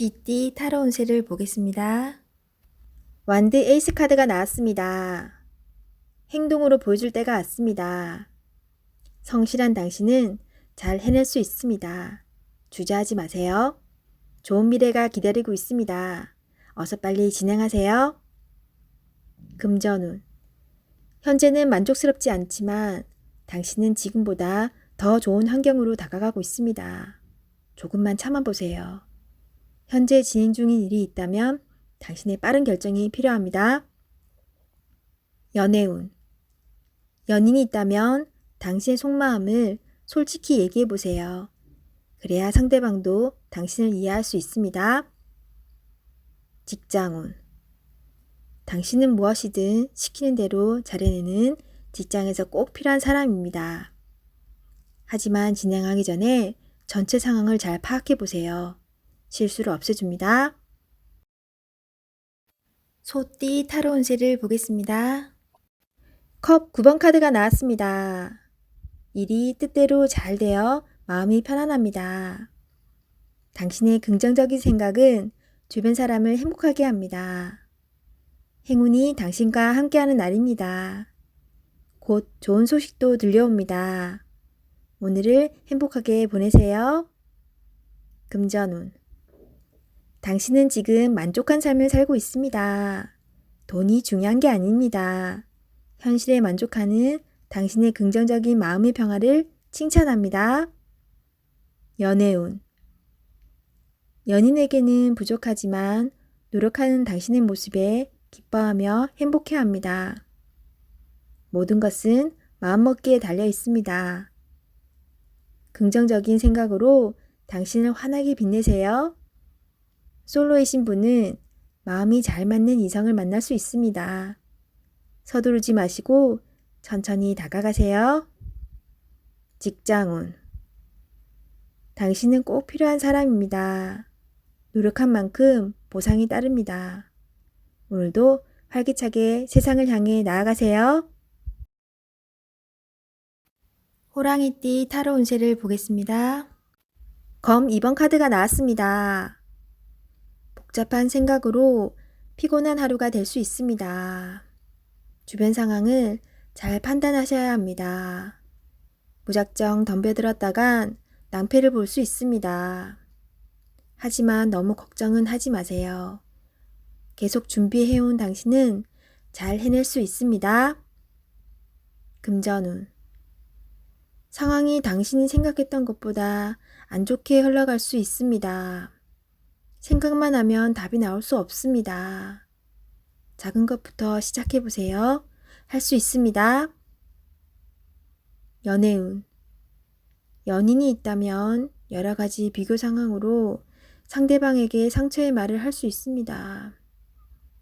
GT 타로 운세를 보겠습니다. 완드 에이스 카드가 나왔습니다. 행동으로 보여줄 때가 왔습니다. 성실한 당신은 잘 해낼 수 있습니다. 주저하지 마세요. 좋은 미래가 기다리고 있습니다. 어서 빨리 진행하세요. 금전운. 현재는 만족스럽지 않지만 당신은 지금보다 더 좋은 환경으로 다가가고 있습니다. 조금만 참아보세요. 현재 진행 중인 일이 있다면 당신의 빠른 결정이 필요합니다. 연애운. 연인이 있다면 당신의 속마음을 솔직히 얘기해보세요. 그래야 상대방도 당신을 이해할 수 있습니다. 직장운. 당신은 무엇이든 시키는 대로 잘해내는 직장에서 꼭 필요한 사람입니다. 하지만 진행하기 전에 전체 상황을 잘 파악해보세요. 실수를 없애줍니다. 소띠 타로 운세를 보겠습니다. 컵 9번 카드가 나왔습니다. 일이 뜻대로 잘 되어 마음이 편안합니다. 당신의 긍정적인 생각은 주변 사람을 행복하게 합니다. 행운이 당신과 함께하는 날입니다. 곧 좋은 소식도 들려옵니다. 오늘을 행복하게 보내세요. 금전운. 당신은 지금 만족한 삶을 살고 있습니다. 돈이 중요한 게 아닙니다. 현실에 만족하는 당신의 긍정적인 마음의 평화를 칭찬합니다. 연애운. 연인에게는 부족하지만 노력하는 당신의 모습에 기뻐하며 행복해합니다. 모든 것은 마음먹기에 달려 있습니다. 긍정적인 생각으로 당신을 환하게 빛내세요. 솔로이신 분은 마음이 잘 맞는 이성을 만날 수 있습니다. 서두르지 마시고 천천히 다가가세요. 직장운. 당신은 꼭 필요한 사람입니다. 노력한 만큼 보상이 따릅니다. 오늘도 활기차게 세상을 향해 나아가세요. 호랑이띠 타로 운세를 보겠습니다. 검 2번 카드가 나왔습니다. 복잡한 생각으로 피곤한 하루가 될 수 있습니다. 주변 상황을 잘 판단하셔야 합니다. 무작정 덤벼들었다간 낭패를 볼 수 있습니다. 하지만 너무 걱정은 하지 마세요. 계속 준비해온 당신은 잘 해낼 수 있습니다. 금전운. 상황이 당신이 생각했던 것보다 안 좋게 흘러갈 수 있습니다. 생각만 하면 답이 나올 수 없습니다. 작은 것부터 시작해보세요. 할 수 있습니다. 연애운. 연인이 있다면 여러 가지 비교 상황으로 상대방에게 상처의 말을 할 수 있습니다.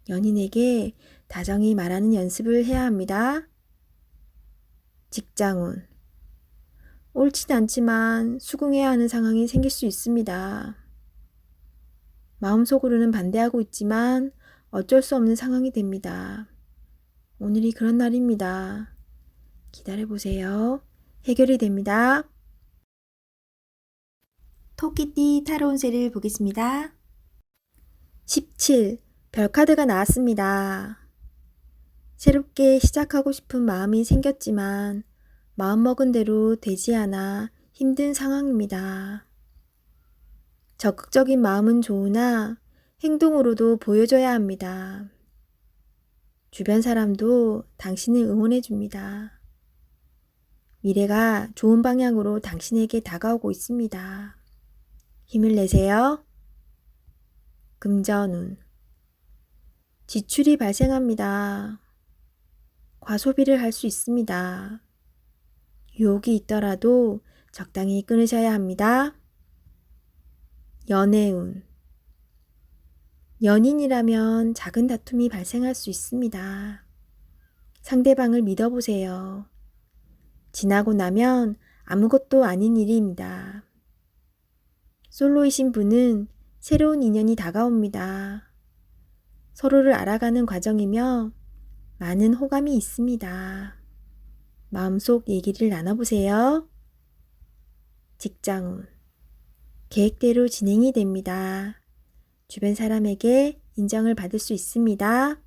연인에게 다정히 말하는 연습을 해야 합니다. 직장운. 옳진 않지만 수긍해야 하는 상황이 생길 수 있습니다. 마음속으로는 반대하고 있지만 어쩔 수 없는 상황이 됩니다. 오늘이 그런 날입니다. 기다려보세요. 해결이 됩니다. 토끼띠 타로 운세를 보겠습니다. 17. 별카드가 나왔습니다. 새롭게 시작하고 싶은 마음이 생겼지만 마음먹은 대로 되지 않아 힘든 상황입니다. 적극적인 마음은 좋으나 행동으로도 보여줘야 합니다. 주변 사람도 당신을 응원해 줍니다. 미래가 좋은 방향으로 당신에게 다가오고 있습니다. 힘을 내세요. 금전운. 지출이 발생합니다. 과소비를 할 수 있습니다. 유혹이 있더라도 적당히 끊으셔야 합니다. 연애운. 연인이라면 작은 다툼이 발생할 수 있습니다. 상대방을 믿어보세요. 지나고 나면 아무것도 아닌 일입니다. 솔로이신 분은 새로운 인연이 다가옵니다. 서로를 알아가는 과정이며 많은 호감이 있습니다. 마음속 얘기를 나눠보세요. 직장운. 계획대로 진행이 됩니다. 주변 사람에게 인정을 받을 수 있습니다.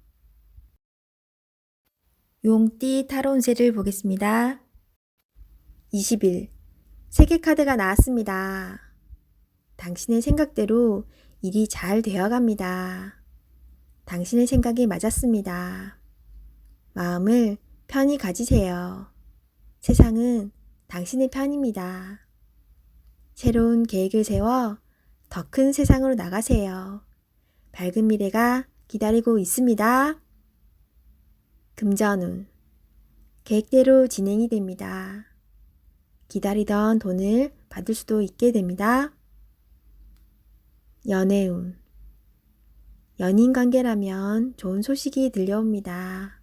용띠 타로 운세를 보겠습니다. 20일 세계 카드가 나왔습니다. 당신의 생각대로 일이 잘 되어갑니다. 당신의 생각이 맞았습니다. 마음을 편히 가지세요. 세상은 당신의 편입니다. 새로운 계획을 세워 더 큰 세상으로 나가세요. 밝은 미래가 기다리고 있습니다. 금전운 계획대로 진행이 됩니다. 기다리던 돈을 받을 수도 있게 됩니다. 연애운 연인 관계라면 좋은 소식이 들려옵니다.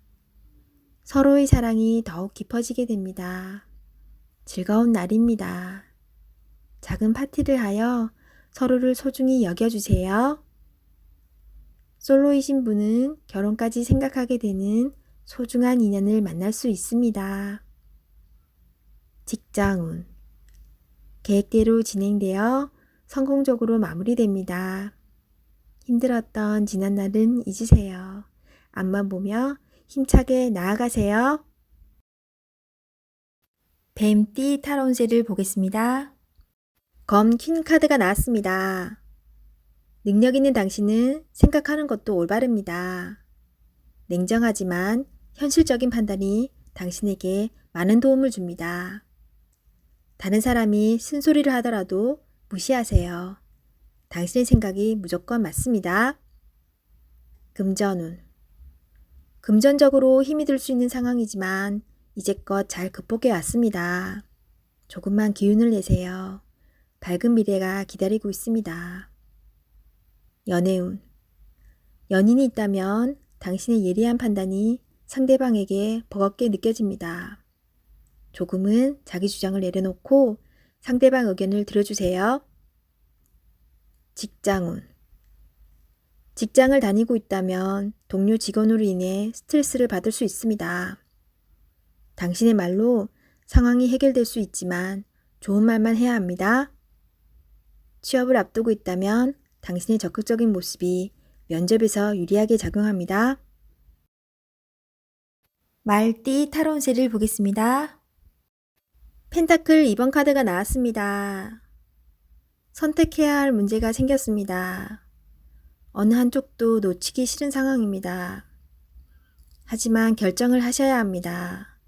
서로의 사랑이 더욱 깊어지게 됩니다. 즐거운 날입니다. 작은 파티를 하여 서로를 소중히 여겨주세요. 솔로이신 분은 결혼까지 생각하게 되는 소중한 인연을 만날 수 있습니다. 직장운 계획대로 진행되어 성공적으로 마무리됩니다. 힘들었던 지난날은 잊으세요. 앞만 보며 힘차게 나아가세요. 뱀띠 타로 운세를 보겠습니다. 검 퀸 카드가 나왔습니다. 능력 있는 당신은 생각하는 것도 올바릅니다. 냉정하지만 현실적인 판단이 당신에게 많은 도움을 줍니다. 다른 사람이 쓴소리를 하더라도 무시하세요. 당신의 생각이 무조건 맞습니다. 금전운 금전적으로 힘이 들 수 있는 상황이지만 이제껏 잘 극복해 왔습니다. 조금만 기운을 내세요. 밝은 미래가 기다리고 있습니다. 연애운 연인이 있다면 당신의 예리한 판단이 상대방에게 버겁게 느껴집니다. 조금은 자기 주장을 내려놓고 상대방 의견을 들어주세요. 직장운 직장을 다니고 있다면 동료 직원으로 인해 스트레스를 받을 수 있습니다. 당신의 말로 상황이 해결될 수 있지만 좋은 말만 해야 합니다. 취업을 앞두고 있다면 당신의 적극적인 모습이 면접에서 유리하게 작용합니다. 말띠 타로 운세를 보겠습니다. 펜타클 2번 카드가 나왔습니다. 선택해야 할 문제가 생겼습니다. 어느 한쪽도 놓치기 싫은 상황입니다. 하지만 결정을 하셔야 합니다.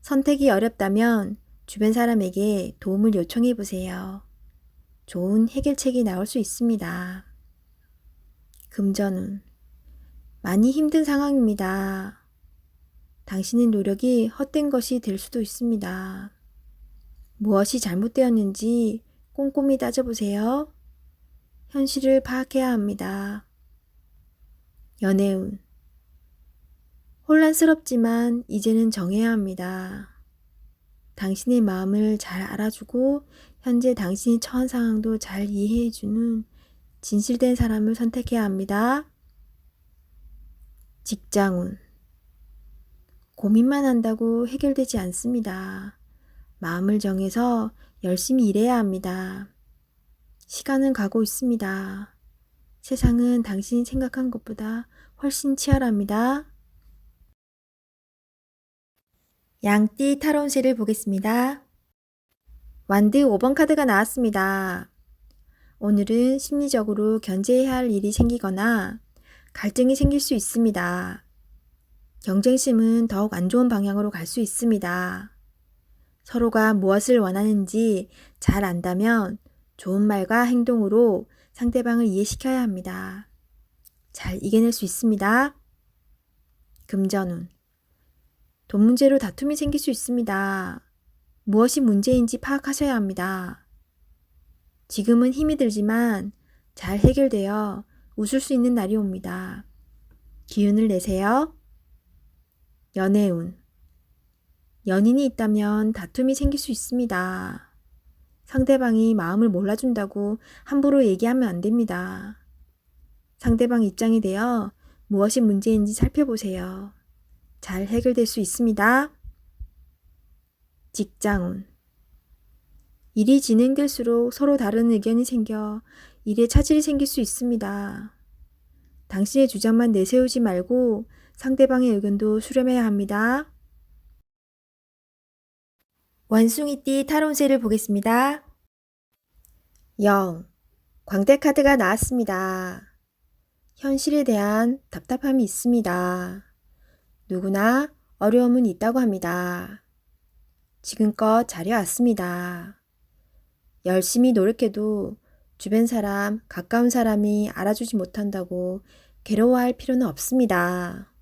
선택이 어렵다면 주변 사람에게 도움을 요청해 보세요. 좋은 해결책이 나올 수 있습니다. 금전운 많이 힘든 상황입니다. 당신의 노력이 헛된 것이 될 수도 있습니다. 무엇이 잘못되었는지 꼼꼼히 따져보세요. 현실을 파악해야 합니다. 연애운 혼란스럽지만 이제는 정해야 합니다. 당신의 마음을 잘 알아주고 현재 당신이 처한 상황도 잘 이해해주는 진실된 사람을 선택해야 합니다. 직장운 고민만 한다고 해결되지 않습니다. 마음을 정해서 열심히 일해야 합니다. 시간은 가고 있습니다. 세상은 당신이 생각한 것보다 훨씬 치열합니다. 양띠 타로 운세를 보겠습니다. 완드 5번 카드가 나왔습니다. 오늘은 심리적으로 견제해야 할 일이 생기거나 갈등이 생길 수 있습니다. 경쟁심은 더욱 안 좋은 방향으로 갈 수 있습니다. 서로가 무엇을 원하는지 잘 안다면 좋은 말과 행동으로 상대방을 이해시켜야 합니다. 잘 이겨낼 수 있습니다. 금전운 돈 문제로 다툼이 생길 수 있습니다. 무엇이 문제인지 파악하셔야 합니다. 지금은 힘이 들지만 잘 해결되어 웃을 수 있는 날이 옵니다. 기운을 내세요. 연애운 연인이 있다면 다툼이 생길 수 있습니다. 상대방이 마음을 몰라준다고 함부로 얘기하면 안 됩니다. 상대방 입장이 되어 무엇이 문제인지 살펴보세요. 잘 해결될 수 있습니다. 직장운 일이 진행될수록 서로 다른 의견이 생겨 일에 차질이 생길 수 있습니다. 당신의 주장만 내세우지 말고 상대방의 의견도 수렴해야 합니다. 원숭이띠 타로운세를 보겠습니다. 0. 광대카드가 나왔습니다. 현실에 대한 답답함이 있습니다. 누구나 어려움은 있다고 합니다. 지금껏 잘해왔습니다. 열심히 노력해도 주변 사람, 가까운 사람이 알아주지 못한다고 괴로워할 필요는 없습니다.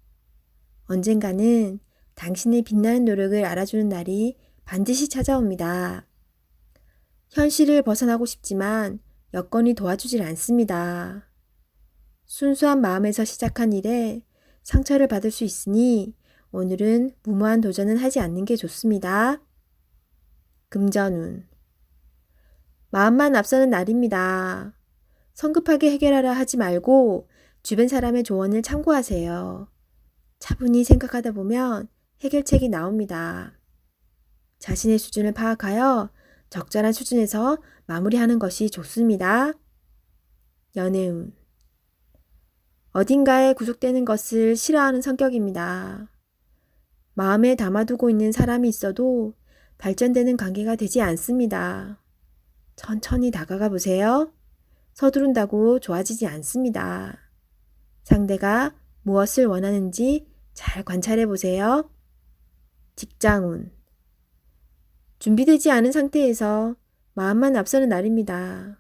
언젠가는 당신의 빛나는 노력을 알아주는 날이 반드시 찾아옵니다. 현실을 벗어나고 싶지만 여건이 도와주질 않습니다. 순수한 마음에서 시작한 일에 상처를 받을 수 있으니 오늘은 무모한 도전은 하지 않는 게 좋습니다. 금전운. 마음만 앞서는 날입니다. 성급하게 해결하려 하지 말고 주변 사람의 조언을 참고하세요. 차분히 생각하다 보면 해결책이 나옵니다. 자신의 수준을 파악하여 적절한 수준에서 마무리하는 것이 좋습니다. 연애운. 어딘가에 구속되는 것을 싫어하는 성격입니다. 마음에 담아두고 있는 사람이 있어도 발전되는 관계가 되지 않습니다. 천천히 다가가 보세요. 서두른다고 좋아지지 않습니다. 상대가 무엇을 원하는지 잘 관찰해 보세요. 직장운. 준비되지 않은 상태에서 마음만 앞서는 날입니다.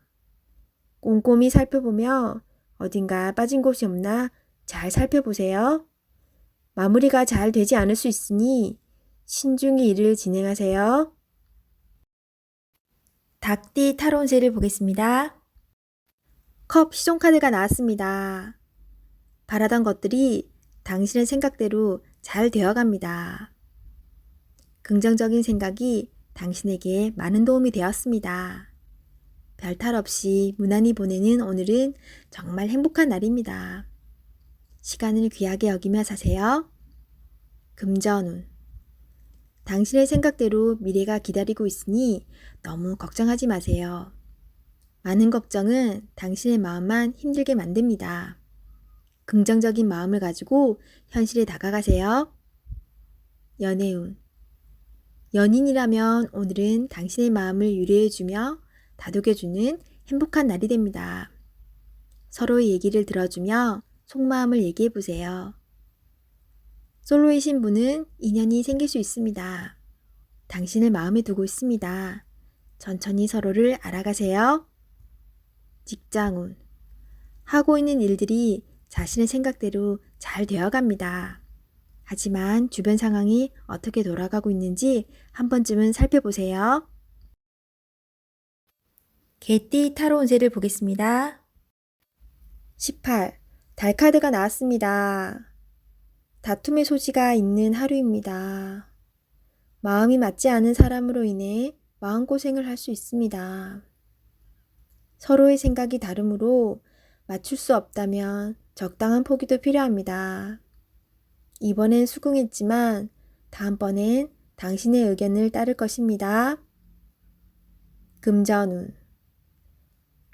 꼼꼼히 살펴보며 어딘가 빠진 곳이 없나 잘 살펴보세요. 마무리가 잘 되지 않을 수 있으니 신중히 일을 진행하세요. 닭띠 타로운세를 보겠습니다. 컵 시종카드가 나왔습니다. 바라던 것들이 당신의 생각대로 잘 되어갑니다. 긍정적인 생각이 당신에게 많은 도움이 되었습니다. 별탈 없이 무난히 보내는 오늘은 정말 행복한 날입니다. 시간을 귀하게 여기며 사세요. 금전운. 당신의 생각대로 미래가 기다리고 있으니 너무 걱정하지 마세요. 많은 걱정은 당신의 마음만 힘들게 만듭니다. 긍정적인 마음을 가지고 현실에 다가가세요. 연애운. 연인이라면 오늘은 당신의 마음을 유래해주며 다독여주는 행복한 날이 됩니다. 서로의 얘기를 들어주며 속마음을 얘기해보세요. 솔로이신 분은 인연이 생길 수 있습니다. 당신을 마음에 두고 있습니다. 천천히 서로를 알아가세요. 직장운. 하고 있는 일들이 자신의 생각대로 잘 되어갑니다. 하지만 주변 상황이 어떻게 돌아가고 있는지 한 번쯤은 살펴보세요. 개띠 타로운세를 보겠습니다. 18. 달카드가 나왔습니다. 다툼의 소지가 있는 하루입니다. 마음이 맞지 않은 사람으로 인해 마음고생을 할 수 있습니다. 서로의 생각이 다르므로 맞출 수 없다면 적당한 포기도 필요합니다. 이번엔 수긍했지만 다음번엔 당신의 의견을 따를 것입니다. 금전운.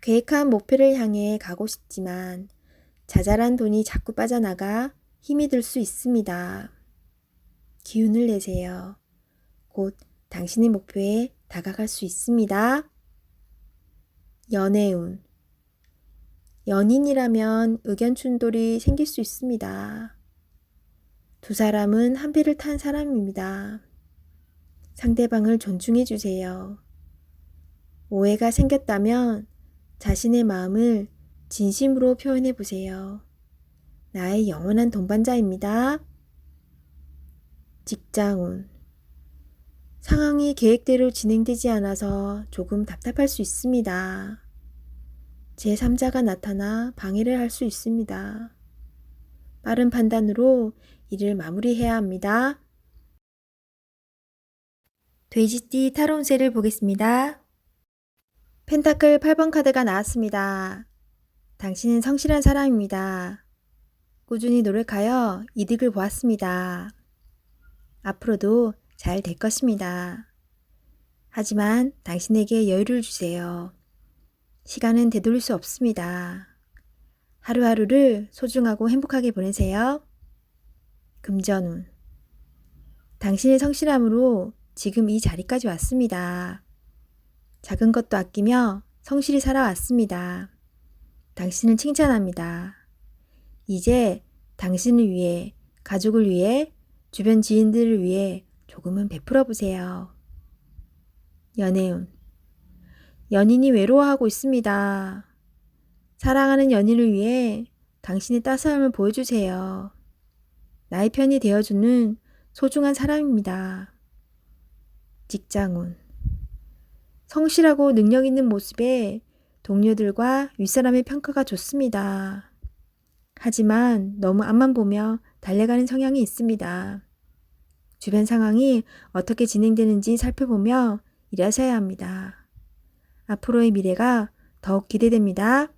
계획한 목표를 향해 가고 싶지만 자잘한 돈이 자꾸 빠져나가 힘이 들 수 있습니다. 기운을 내세요. 곧 당신의 목표에 다가갈 수 있습니다. 연애운. 연인이라면 의견 충돌이 생길 수 있습니다. 두 사람은 한 배를 탄 사람입니다. 상대방을 존중해 주세요. 오해가 생겼다면 자신의 마음을 진심으로 표현해 보세요. 나의 영원한 동반자입니다. 직장운. 상황이 계획대로 진행되지 않아서 조금 답답할 수 있습니다. 제3자가 나타나 방해를 할 수 있습니다. 빠른 판단으로 일을 마무리해야 합니다. 돼지띠 타로운세를 보겠습니다. 펜타클 8번 카드가 나왔습니다. 당신은 성실한 사람입니다. 꾸준히 노력하여 이득을 보았습니다. 앞으로도 잘 될 것입니다. 하지만 당신에게 여유를 주세요. 시간은 되돌릴 수 없습니다. 하루하루를 소중하고 행복하게 보내세요. 금전운. 당신의 성실함으로 지금 이 자리까지 왔습니다. 작은 것도 아끼며 성실히 살아왔습니다. 당신을 칭찬합니다. 이제 당신을 위해, 가족을 위해, 주변 지인들을 위해 조금은 베풀어 보세요. 연애운. 연인이 외로워하고 있습니다. 사랑하는 연인을 위해 당신의 따스함을 보여주세요. 나의 편이 되어주는 소중한 사람입니다. 직장운. 성실하고 능력 있는 모습에 동료들과 윗사람의 평가가 좋습니다. 하지만 너무 앞만 보며 달려가는 성향이 있습니다. 주변 상황이 어떻게 진행되는지 살펴보며 일하셔야 합니다. 앞으로의 미래가 더욱 기대됩니다.